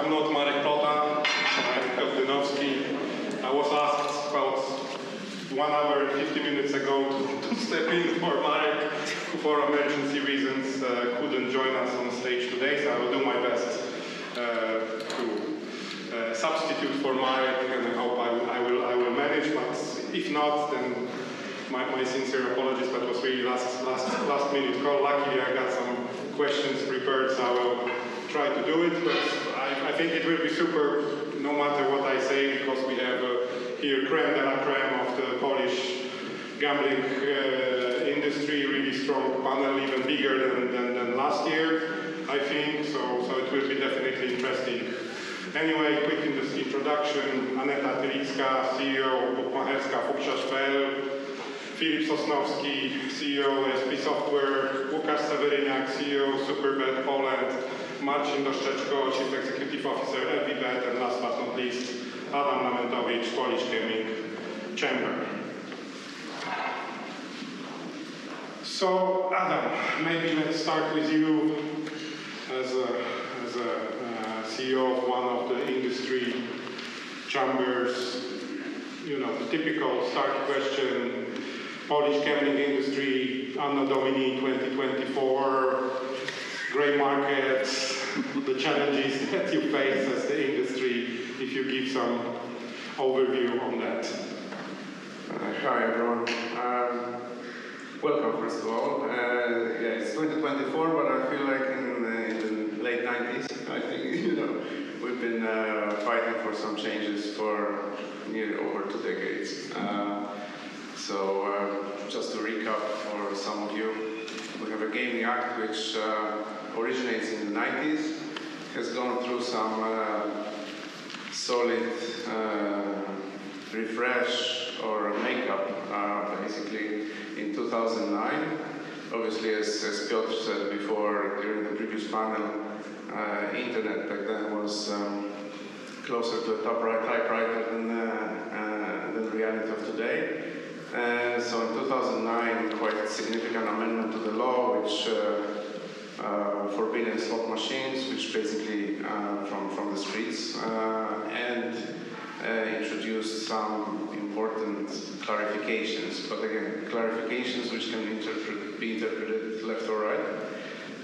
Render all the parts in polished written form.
I'm not Marek Plota, I'm Kotlinowski. I was asked about 1 hour and 50 minutes ago to step in for Marek, who for emergency reasons couldn't join us on stage today, so I will do my best to substitute for Marek, and I hope I will manage, but if not, then my sincere apologies, but it was really last minute call. Luckily I got some questions prepared, so I will try to do it, but I think it will be super no matter what I say, because we have here creme de la creme of the Polish gambling industry, really strong panel, even bigger than last year, I think, so it will be definitely interesting. Anyway, quick introduction: Aneta Tylicka, CEO of Bukmacherska-Fuchsarz.pl, Filip Sosnowski, CEO SP Software, Łukasz Seweryniak, CEO Superbet Poland, Marcin Doszczeczko, Chief Executive Officer LVBet, and last but not least, Adam Lamentowicz, Polish Gaming Chamber. So, Adam, maybe let's start with you as a CEO of one of the industry chambers. You know, the typical start question: Polish gambling industry, Anno Domini 2024, grey markets, the challenges that you face as the industry, if you give some overview on that. Hi everyone. Welcome first of all. Yeah, it's 2024, but I feel like in the late 90s. I think we've been fighting for some changes for nearly over 2 decades. So just to recap for some of you, we have a Gaming Act which originates in the 90s, has gone through some solid refresh or makeup basically in 2009. Obviously, as Piotr said before during the previous panel, internet back then was closer to a typewriter than the reality of today. So in 2009, quite a significant amendment to the law which forbidden slot machines, which basically from the streets, and introduced some important clarifications, but again, clarifications which can be interpreted left or right.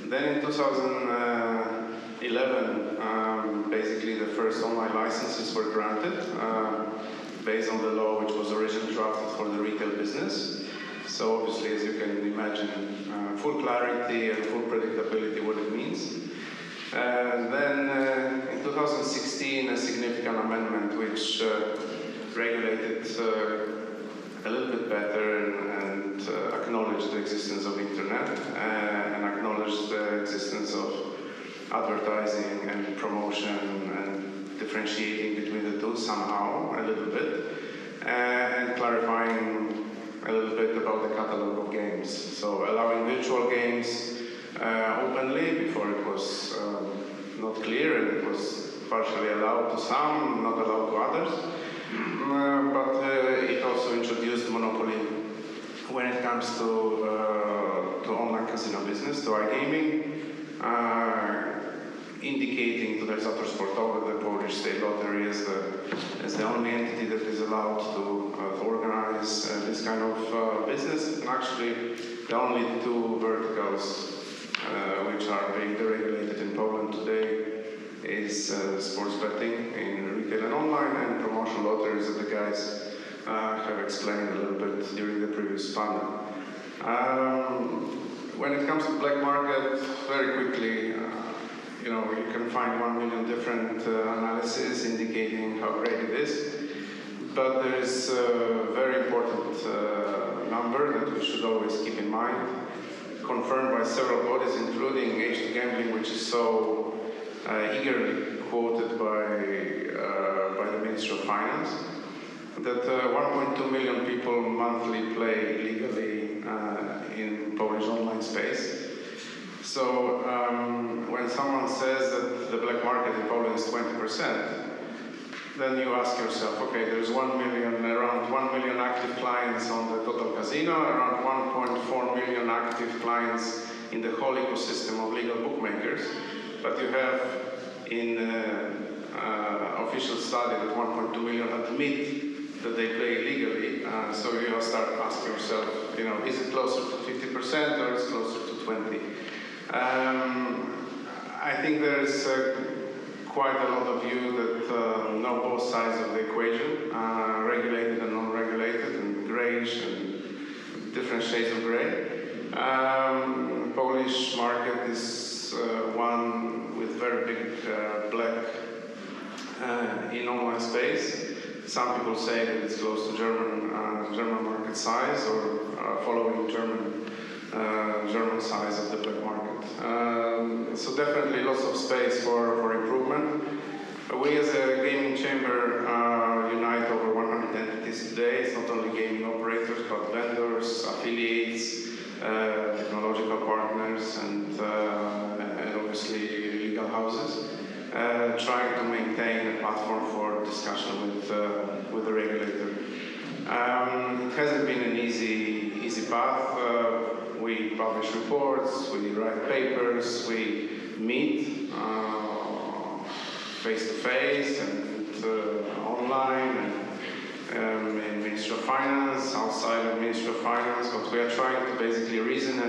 Then in 2011, basically the first online licenses were granted based on the law which was originally drafted for the retail business. So obviously, as you can imagine, full clarity and full predictability what it means. And then in 2016, a significant amendment which regulated a little bit better and acknowledged the existence of internet and acknowledged the existence of advertising and promotion and differentiating between the two somehow a little bit, and clarifying a little bit about the catalog of games. So allowing virtual games openly. Before it was not clear, and it was partially allowed to some, not allowed to others. But it also introduced monopoly when it comes to online casino business, to iGaming, indicating to the Resort Sportowy, the Polish state lottery, as the only entity that is allowed to organize this kind of business. And actually, the only 2 verticals which are being deregulated in Poland today is sports betting in retail and online, and promotional lotteries that the guys have explained a little bit during the previous panel. When it comes to black market, very quickly, you can find 1 million different analyses indicating how great it is. But there is a very important number that we should always keep in mind, confirmed by several bodies, including H2 Gambling, which is so eagerly quoted by the Ministry of Finance, that 1.2 million people monthly play illegally in Polish online space. So when someone says that the black market in Poland is 20%, then you ask yourself, okay, there's around 1 million active clients on the total casino, around 1.4 million active clients in the whole ecosystem of legal bookmakers, but you have in official study that 1.2 million admit that they play illegally. So you start asking yourself, is it closer to 50% or is it closer to 20? I think there's quite a lot of you that know both sides of the equation, regulated and non-regulated, and grayish and different shades of gray. Polish market is one with very big black in online space. Some people say that it's close to German market size, or following German size of the black market. So definitely lots of space for improvement. We as a gaming chamber unite over 100 entities today. It's not only gaming operators, but vendors, affiliates, technological partners, and obviously legal houses, trying to maintain a platform for discussion with the regulator. It hasn't been an easy path. We publish reports, we write papers, we meet face-to-face and online, and in Ministry of Finance, outside of Ministry of Finance, but we are trying to basically reason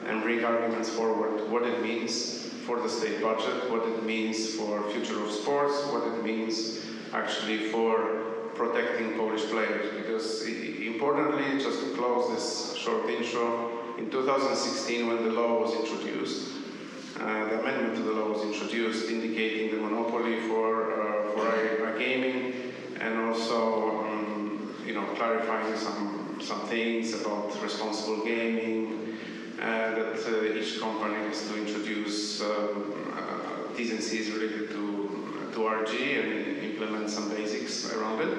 and bring arguments forward, what it means for the state budget, what it means for future of sports, what it means actually for protecting Polish players. Because importantly, just to close this short intro, in 2016 when the law was introduced, the amendment to the law was introduced indicating the monopoly for iGaming, and also clarifying some things about responsible gaming, that each company has to introduce T's and C's related to RG and implement some basics around it.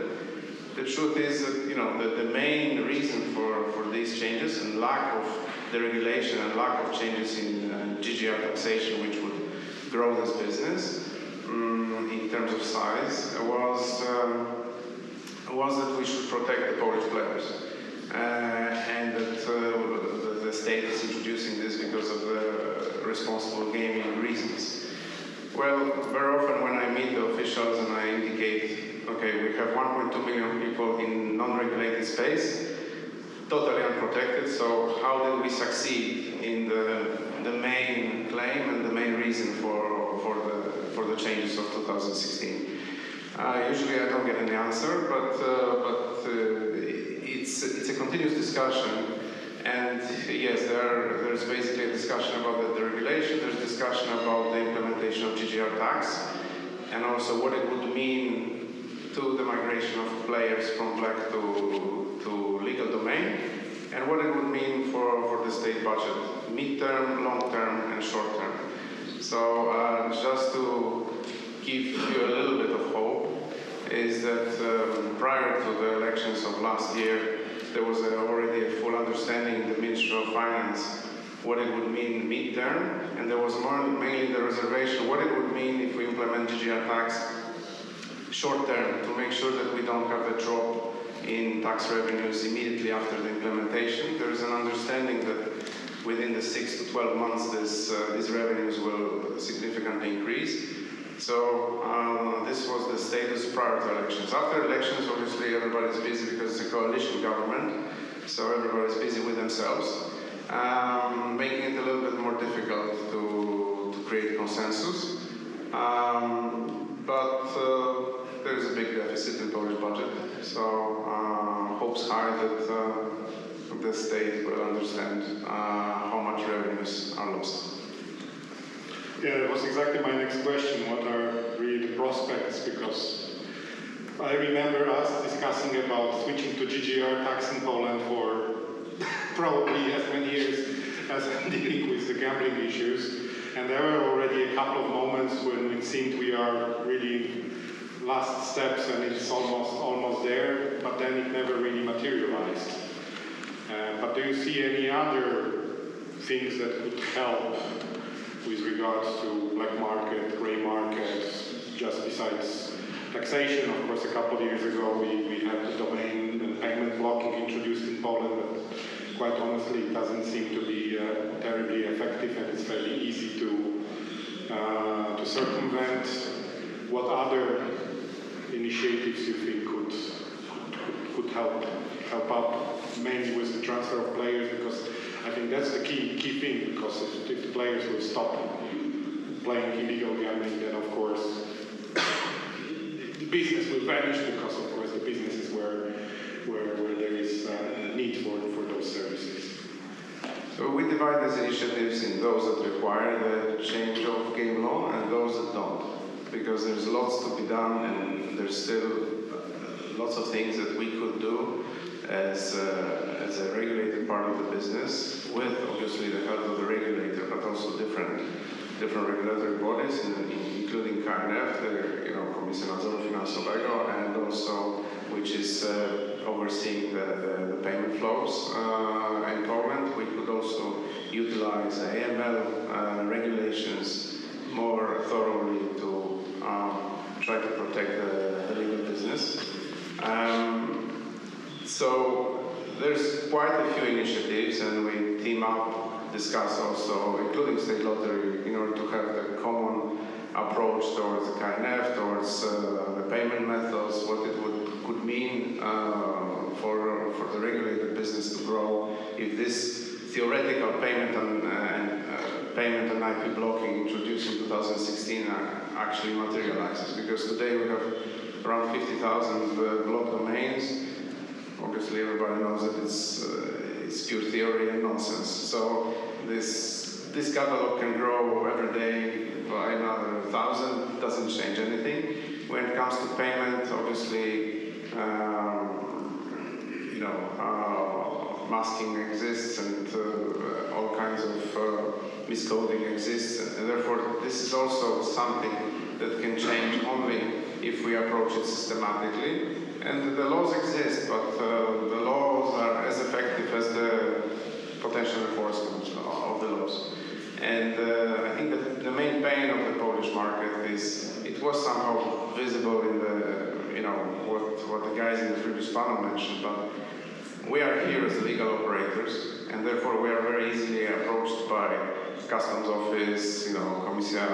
The truth is that the main reason for these changes and lack of the regulation and lack of changes in GGR taxation, which would grow this business in terms of size, was that we should protect the Polish players, and that the state is introducing this because of the responsible gaming reasons. Well, very often when I meet the officials and I indicate, okay, we have 1.2 million people in non-regulated space, totally unprotected, so how did we succeed in the main claim and the main reason for the changes of 2016? Usually I don't get any answer, but it's a continuous discussion. And yes, there's basically a discussion about the regulation, there's discussion about the implementation of GGR tax, and also what it would mean to the migration of players from black to legal domain, and what it would mean for the state budget, mid-term, long-term, and short-term. So just to give you a little bit of hope, is that prior to the elections of last year, there was already a full understanding in the Ministry of Finance what it would mean mid-term, and there was mainly the reservation what it would mean if we implement GGR tax short-term, to make sure that we don't have a drop in tax revenues immediately after the implementation. There is an understanding that within the 6 to 12 months these revenues will significantly increase. So this was the status prior to elections. After elections, obviously everybody's busy because it's a coalition government, so everybody's busy with themselves, making it a little bit more difficult to create consensus. But there is a big deficit in Polish budget, so hopes high that the state will understand how much revenues are lost. Yeah, that was exactly my next question. What are really the prospects? Because I remember us discussing about switching to GGR tax in Poland for probably as many years as I'm dealing with the gambling issues. And there were already a couple of moments when it seemed we are really last steps and it's almost there, but then it never really materialized. But do you see any other things that could help with regards to black market, grey market, just besides taxation? Of course, a couple of years ago we had the domain and payment blocking introduced in Poland, but quite honestly it doesn't seem to be terribly effective, and it's fairly easy to circumvent. what other initiatives you think could help out mainly with the transfer of players, because I think that's the key thing, because if the players will stop playing illegal gambling, then of course the business will vanish, because of course the business is where there is a need for those services. So we divide these initiatives in those that require the change of game law and those that don't, because there's lots to be done and there's still lots of things that we could do as a regulated part of the business, with obviously the help of the regulator, but also different regulatory bodies, including KNF, the Commission Nadzoru Finansowego, and also which is overseeing the payment flows in Poland. We could also utilize AML regulations more thoroughly to try to protect the legal business. So there's quite a few initiatives, and we team up, discuss also, including State Lottery, in order to have the common approach towards the KNF, towards the payment methods, what it could mean for the regulated business to grow if this theoretical payment and IP blocking introduced in 2016 actually materializes. Because today we have around 50,000 block domains. Obviously, everybody knows that it's pure theory and nonsense. So this catalog can grow every day by another 1,000. Doesn't change anything. When it comes to payment, obviously, masking exists, and all kinds of miscoding exists, and therefore this is also something that can change only if we approach it systematically. And the laws exist, but the laws are as effective as the potential enforcement of the laws. And I think that the main pain of the Polish market is it was somehow visible in the what the guys in the previous panel mentioned, but we are here as legal operators, and therefore we are very easily approached by Customs Office, Komisja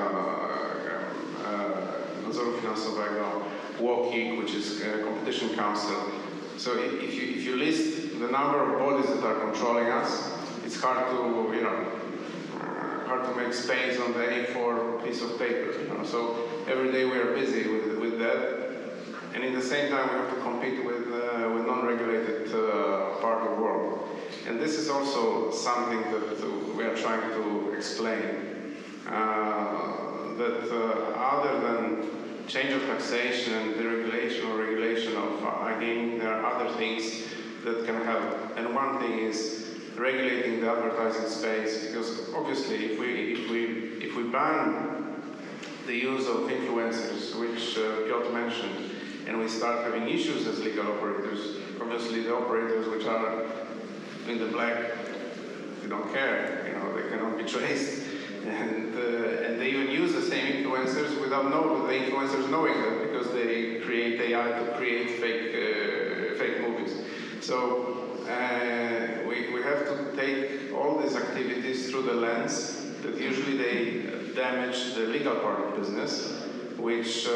Nadzoru Finansowego, WOKIK, which is Competition Council. So if you list the number of bodies that are controlling us, it's hard to make space on the A4 piece of paper. So every day we are busy with that. And in the same time, we have to compete with non-regulated part of the world. And this is also something that we are trying to explain. That other than change of taxation and deregulation or regulation of iGaming, there are other things that can help. And one thing is regulating the advertising space, because obviously if we ban the use of influencers, which Piotr mentioned, and we start having issues as legal operators, obviously the operators which are in the black, they don't care, they cannot be traced, and they even use the same influencers without the influencers knowing that, because they create AI to create fake movies. So we have to take all these activities through the lens that usually they damage the legal part of business, which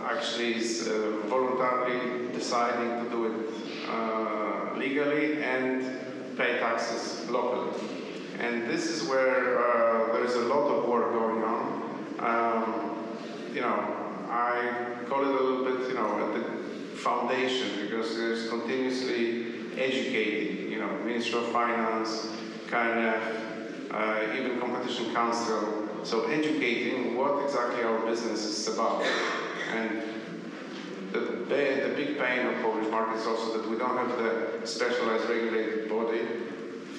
actually is voluntarily deciding to do it legally and pay taxes locally. And this is where there is a lot of work going on. I call it a little bit, at the foundation, because there's continuously educating, Ministry of Finance, KNF, even Competition Council. So educating what exactly our business is about. And the big pain of Polish market is also that we don't have the specialized regulated body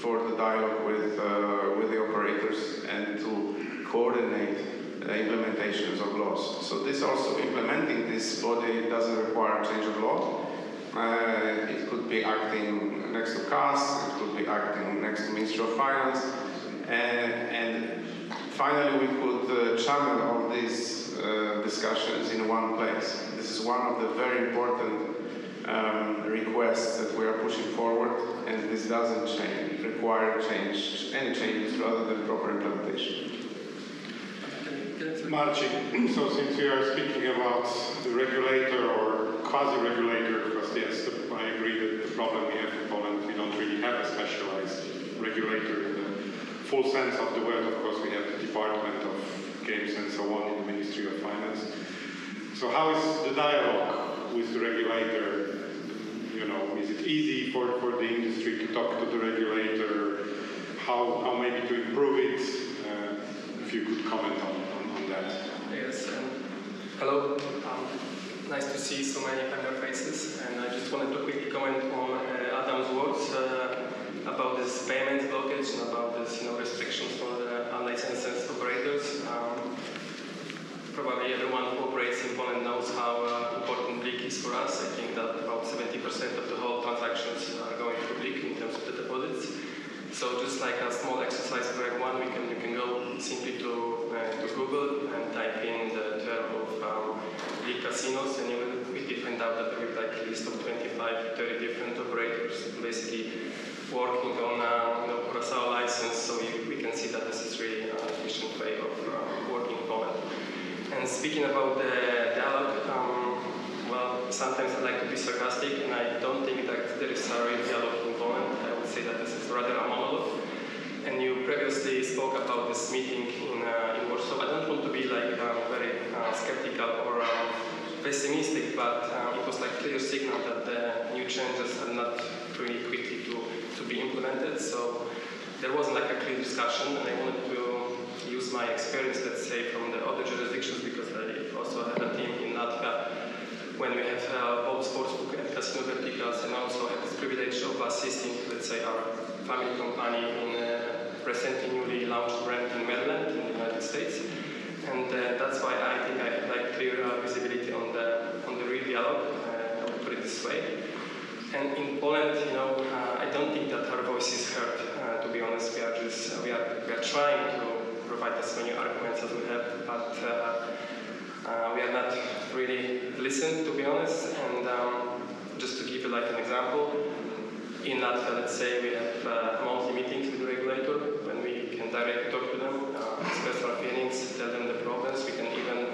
for the dialogue with the operators and to coordinate the implementations of laws. So this also, implementing this body doesn't require change of law. It could be acting next to CAS, it could be acting next to Ministry of Finance, and finally we could channel all these discussions in one place. This is one of the very important requests that we are pushing forward, and this doesn't require any changes rather than proper implementation. Can Marcin, so since we are speaking about the regulator or quasi-regulator, because yes, I agree that the problem we have in Poland, we don't really have a specialized regulator in the full sense of the word. Of course, we have the Department of Games and so on in the Ministry of Finance. So how is the dialogue with the regulator? You know, is it easy for the industry to talk to the regulator? How maybe to improve it? If you could comment on that. Yes, hello. Nice to see so many familiar faces, and I just wanted to quickly comment on Adam's words about this payment blockage and about this, restrictions for the unlicensed operators. Probably everyone who operates in Poland knows how important BLIK is for us. I think that about 70% of the whole transactions are going through BLIK in terms of the deposits. So just like a small exercise for everyone, you can go simply to Google and type in the term of BLIK casinos, and you will quickly find out that there is like a list of 25, 30 different operators basically working on Curaçao license. So we can see that this is really an efficient way of working in Poland. And speaking about the dialogue, well, sometimes I like to be sarcastic, and I don't think that there is a real dialogue in Poland. I would say that this is rather a monologue. And you previously spoke about this meeting in Warsaw. I don't want to be like very skeptical or pessimistic, but it was like clear signal that the new changes are not really quickly to be implemented. So there wasn't like a clear discussion, and I wanted to use my experience, let's say, from the other jurisdictions, because I also have a team in Latvia when we have both sportsbook and casino verticals, and also have this privilege of assisting, let's say, our family company in recently newly launched brand in Maryland, in the United States. And that's why I think I have like clear visibility on the real dialogue, I would put it this way. And in Poland, I don't think that our voice is heard, to be honest. We are trying to provide as many arguments as we have, but we are not really listened, to be honest. And just to give you like an example, in Latvia, let's say we have monthly meetings with the regulator when we can directly talk to them, express our feelings, tell them the problems. We can even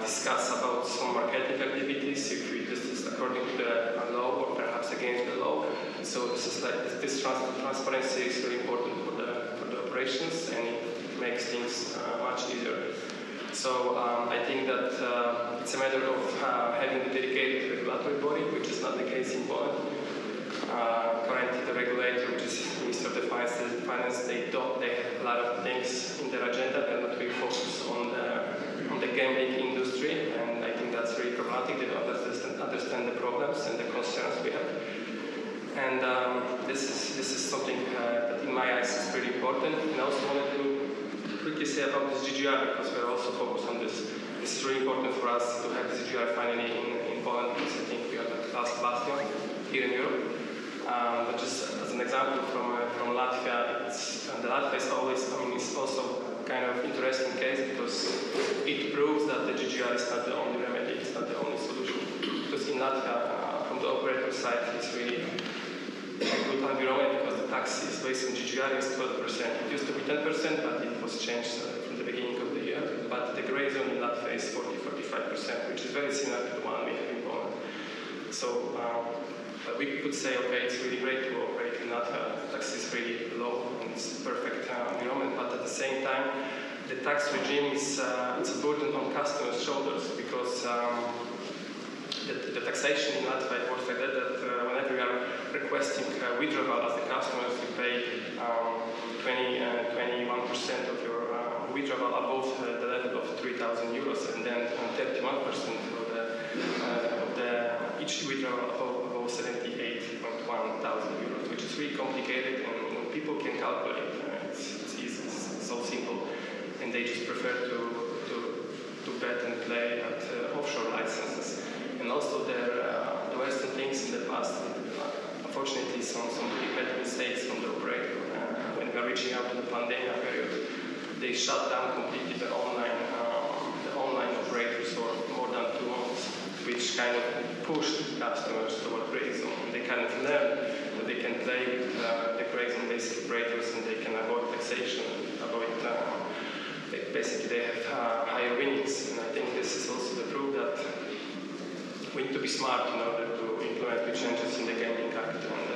discuss about some marketing activities if this is according to the law or perhaps against the law. So this is like this transparency is very important for the operations, and it makes things much easier. So I think that it's a matter of having a dedicated regulatory body, which is not the case in Poland. Currently, the regulator, which is Minister of the Finance, they have a lot of things in their agenda. They're not really focused on the gambling industry, and I think that's really problematic. They don't understand the problems and the concerns we have. And this is something that, in my eyes, is pretty important. And I also wanted to quickly say about this GGR, because we're also focused on this. This is really important for us to have this GGR finally in Poland, because I think we are the last bastion here in Europe. But just as an example from Latvia, the Latvia is always, it's also kind of interesting case, because it proves that the GGR is not the only remedy, it's not the only solution. Because in Latvia, from the operator side, it's really a good environment, because the tax is based on GGR is 12%. It used to be 10%, but it was changed from the beginning of the year. But the gray zone in Latvia is 40-45%, which is very similar to the one we have in Poland. So we could say, okay, it's really great to operate in Latvia. The tax is really low, and it's a perfect environment. But at the same time, the tax regime is it's a burden on customers' shoulders, because the taxation in Latvia works like that, whenever you are requesting withdrawal as the customers, you pay 21% of your withdrawal above the level of 3,000 euros, and then 31% of each withdrawal above 78.1 thousand euros, which is really complicated, and people can calculate. It's easy, it's so simple, and they just prefer to bet and play at offshore licenses. And also there were some things in the past, unfortunately some pretty bad mistakes from the operator. When we are reaching out to the pandemic period, they shut down completely the online operators for more than 2 months, which kind of pushed customers toward gray zone. And they kind of learned that they can play with the gray zone basic operators, and they can avoid taxation, avoid basically they have higher winnings. And I think this is also the proof that we need to be smart in order to implement the changes in the Gaming Act. And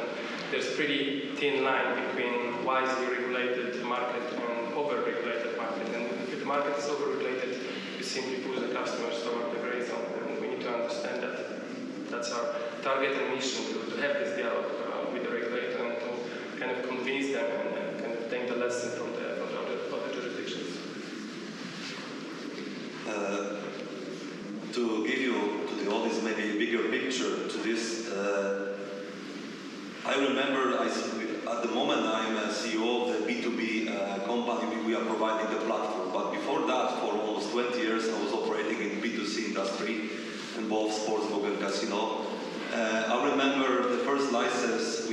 there's pretty thin line between wisely regulated market and over-regulated market. And if the market is over-regulated, you simply push the customers toward the gray zone. And we need to understand that that's our target and mission, to have this dialogue with the regulator and to kind of convince them and kind of take the lesson from the other jurisdictions. To give you, to the audience, maybe a bigger picture to this, I remember at the moment I'm a CEO of the B2B company. We are providing the platform. But before that, for almost 20 years, I was operating in B2C industry, in both sportsbook and casino. I remember the first license,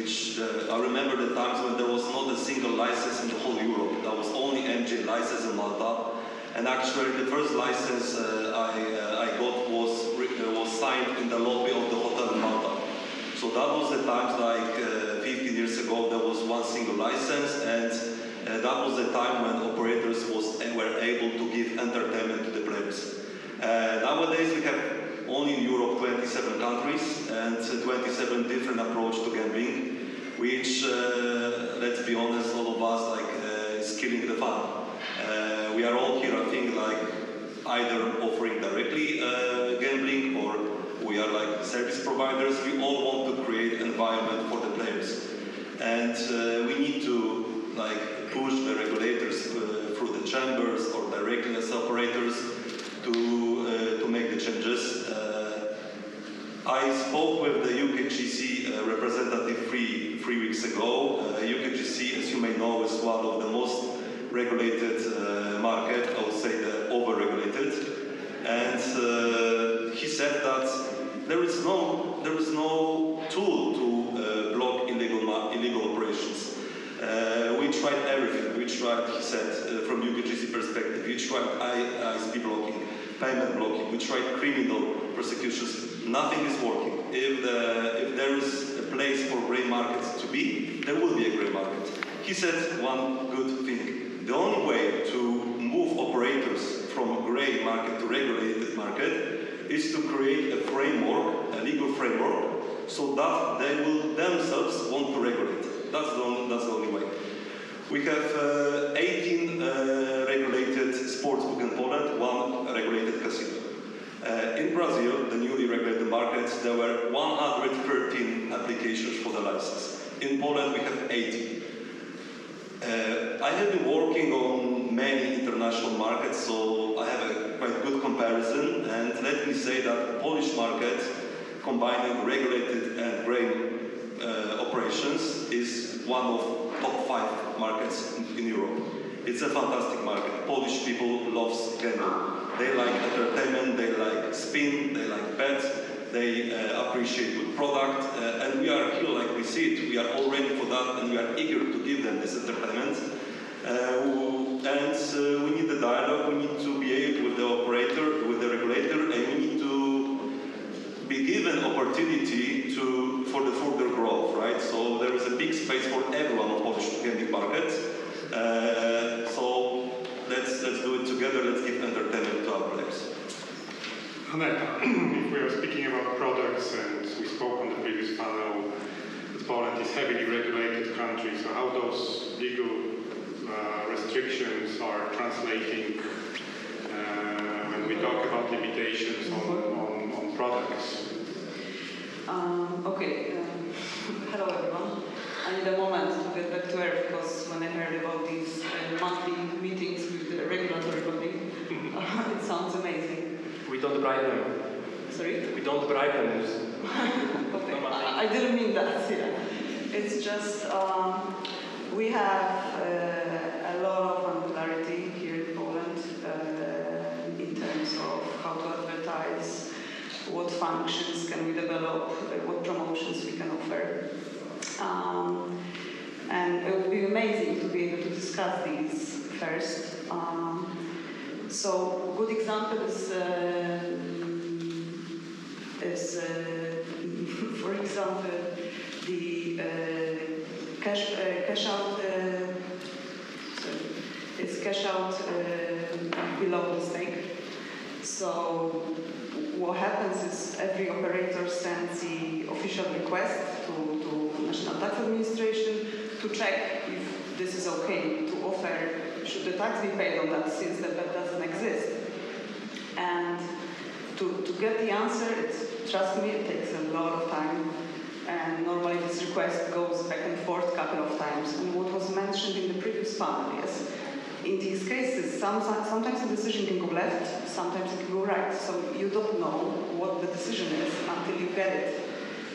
I remember the times when there was not a single license in the whole Europe. There was only MJ license in Malta. And actually, the first license I got was signed in the lobby of the hotel in Malta. So that was the times like 15 years ago, there was one single license, and that was the time when operators were able to give entertainment to the players. Nowadays, we have only in Europe 27 countries and 27 different approach to gambling, which, let's be honest, all of us is killing the fun. We are all here, I think, either offering directly gambling or we are like service providers. We all want to create an environment for the players. And we need to push the regulators through the chambers or directly as operators to make the changes. I spoke with the UKGC representative three weeks ago. UKGC, as you may know, is one of the most regulated market, I would say the over-regulated. And he said that there is no tool to block illegal operations. We tried everything. We tried, he said, from UKGC perspective, we tried ISP blocking, payment blocking, we tried criminal prosecutions. Nothing is working. If there is a place for grey markets to be, there will be a grey market. He said one good thing. The only way to move operators from a grey market to regulated market is to create a framework, a legal framework, so that they will themselves want to regulate. That's the only way. We have 18 regulated sportsbook in Poland, one regulated casino. In Brazil, the newly regulated market, there were 113 applications for the license. In Poland, we have 80. I have been working on many international markets, so I have a quite good comparison. And let me say that the Polish market, combining regulated and grey operations, is one of top 5 markets in Europe. It's a fantastic market. Polish people love gambling. They like entertainment, they like spin, they like bets, they appreciate good product, and we are here like we see it. We are all ready for that, and we are eager to give them this entertainment. And we need the dialogue, we need to be able with the operator, with the regulator, and we need to be given opportunity for the further growth, right? So there is a big space for everyone on Polish gambling market. So let's do it together, let's give entertainment to our players. Aneta, if we are speaking about products, and we spoke on the previous panel, that Poland is heavily regulated country, so how those legal restrictions are translating when we talk about limitations on products? Okay, hello everyone. I need a moment to get back to earth because when I heard about these monthly meetings with the regulatory body, it sounds amazing. We don't bribe them. Sorry? We don't bribe them. Okay, I didn't mean that. Yeah. It's just we have a lot of unclarity here in Poland in terms of how to advertise, what functions can we develop, what promotions we can offer. And it would be amazing to be able to discuss these first. So a good example is for example, the cash out So what happens is every operator sends the official request to National Tax Administration to check if this is okay to offer, should the tax be paid on that since the bet doesn't exist. And to get the answer, trust me, it takes a lot of time. And normally this request goes back and forth a couple of times. And what was mentioned in the previous panel is, in these cases, sometimes the decision can go left, sometimes it can go right. So you don't know what the decision is until you get it.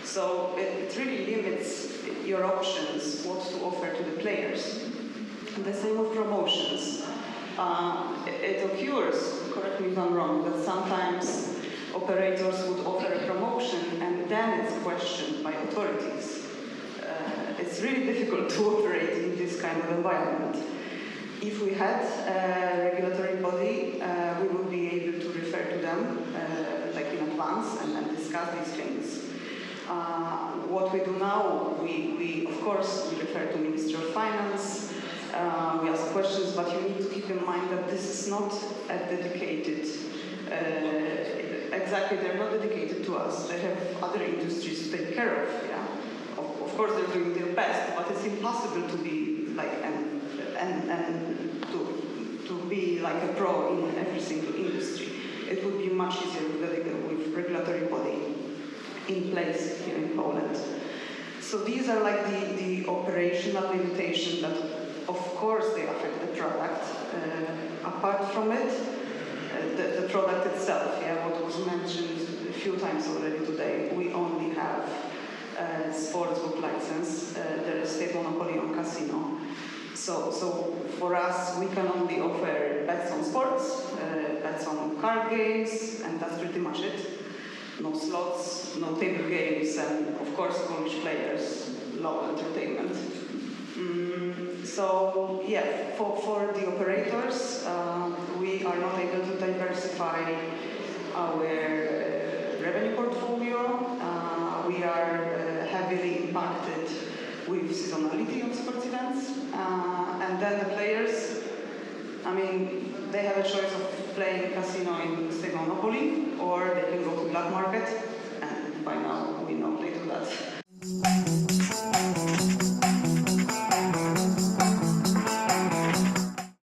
So it really limits your options, what to offer to the players. And the same with promotions. It occurs, correct me if I'm wrong, that sometimes operators would offer a promotion and then it's questioned by authorities. It's really difficult to operate in this kind of environment. If we had a regulatory body, we would be able to refer to them like in advance and discuss these things. What we do now, we of course we refer to Ministry of Finance. We ask questions, but you need to keep in mind that this is not a dedicated. Exactly, they're not dedicated to us. They have other industries to take care of. Yeah, of course they're doing their best, but it's impossible to be like and to be like a pro in every single industry. It would be much easier with regulatory body in place here in Poland. So these are like the operational limitations that, of course, they affect the product. Apart from it, the product itself, yeah, what was mentioned a few times already today, we only have a sportsbook license. There is state monopoly on casino. So for us, we can only offer bets on sports, bets on card games, and that's pretty much it. No slots, no table games, and of course Polish players, low entertainment. So yeah, for the operators, we are not able to diversify our revenue portfolio. We are heavily impacted with seasonality of sports events. And then the players, I mean, they have a choice of playing casino in state monopoly, or they can go to black market, and by now we know they do that.